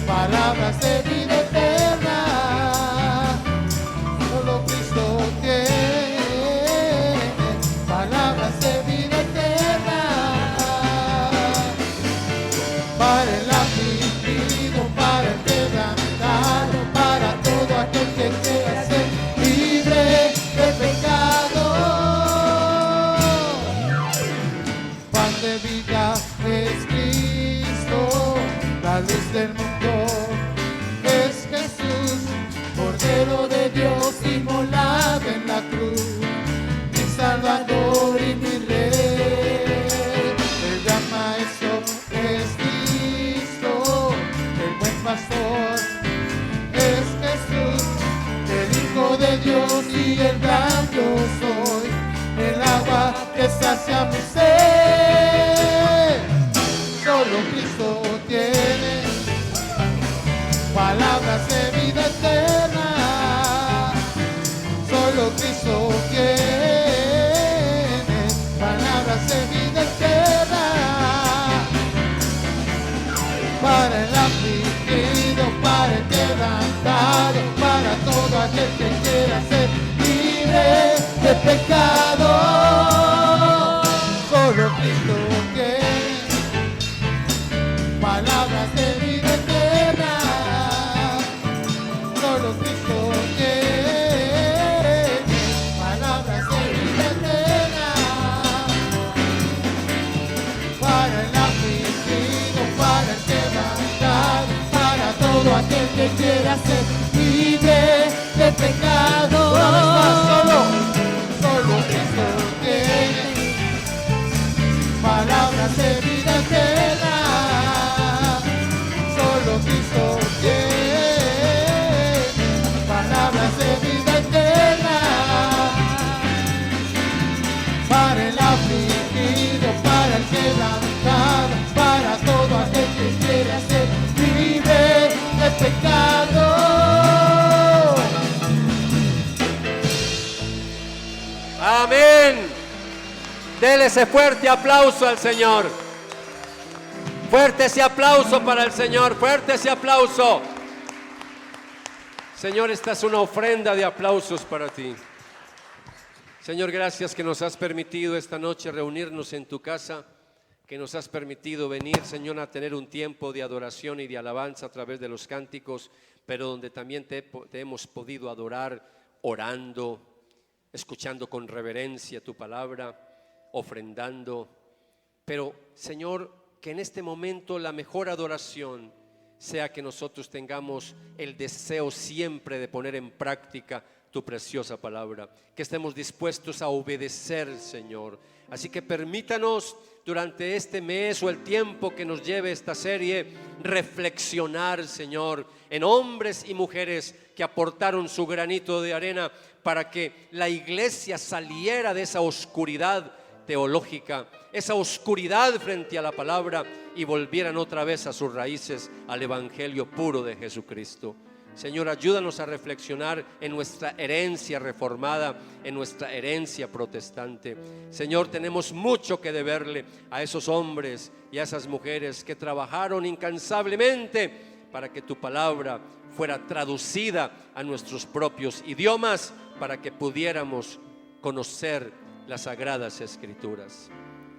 Speaker 2: palabras de vida eterna. Solo Cristo tiene palabras de vida eterna. Para el afligido, para el quebrantado, para todo aquel que quiera ser libre de pecado. De vida es Cristo, la luz del mundo es Jesús, Cordero de Dios inmolado en la cruz, mi Salvador y mi Rey. El gran Maestro es Cristo, el buen pastor es Jesús, el Hijo de Dios y el gran yo soy, el agua que sacia mi ser. Solo Cristo tiene palabras de vida eterna. Solo Cristo tiene palabras de vida eterna. Para el afligido, para el quebrantado, para todo aquel que quiera ser libre de pecado. Solo Cristo tiene palabras de vida eterna. Solo Cristo tiene palabras de vida eterna. Para el afligido, para el quebrantado, para todo aquel que quiera ser libre de pecado. Solo Cristo tiene palabras de vida eterna. Solo Cristo tiene palabras de vida eterna.
Speaker 1: Amén. Dele ese fuerte aplauso al Señor. Fuerte ese aplauso para el Señor. Fuerte ese aplauso. Señor, esta es una ofrenda de aplausos para ti. Señor, gracias que nos has permitido esta noche reunirnos en tu casa, que nos has permitido venir, Señor, a tener un tiempo de adoración y de alabanza a través de los cánticos, pero donde también te hemos podido adorar orando, escuchando con reverencia tu palabra, ofrendando. Pero, Señor, que en este momento la mejor adoración sea que nosotros tengamos el deseo siempre de poner en práctica tu preciosa palabra, que estemos dispuestos a obedecer, Señor. Así que permítanos durante este mes o el tiempo que nos lleve esta serie reflexionar, Señor, en hombres y mujeres que aportaron su granito de arena para que la iglesia saliera de esa oscuridad teológica, esa oscuridad frente a la palabra, y volvieran otra vez a sus raíces, al evangelio puro de Jesucristo. Señor, ayúdanos a reflexionar en nuestra herencia reformada, en nuestra herencia protestante. Señor, tenemos mucho que deberle a esos hombres y a esas mujeres que trabajaron incansablemente para que tu palabra fuera traducida a nuestros propios idiomas, para que pudiéramos conocer las sagradas escrituras.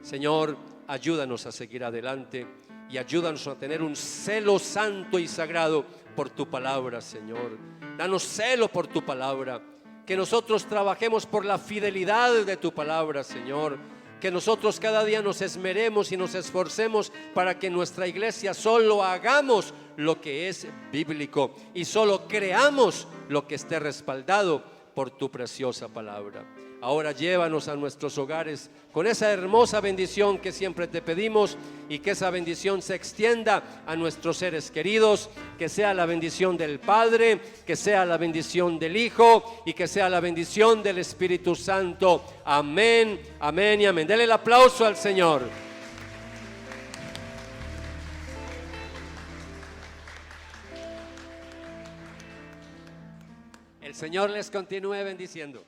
Speaker 1: Señor, ayúdanos a seguir adelante y ayúdanos a tener un celo santo y sagrado por tu palabra, Señor. Danos celo por tu palabra, que nosotros trabajemos por la fidelidad de tu palabra, Señor. Que nosotros cada día nos esmeremos y nos esforcemos para que en nuestra iglesia solo hagamos lo que es bíblico y solo creamos lo que esté respaldado por tu preciosa palabra. Ahora llévanos a nuestros hogares con esa hermosa bendición que siempre te pedimos, y que esa bendición se extienda a nuestros seres queridos, que sea la bendición del Padre, que sea la bendición del Hijo y que sea la bendición del Espíritu Santo. Amén, amén y amén. Dele el aplauso al Señor. El Señor les continúe bendiciendo.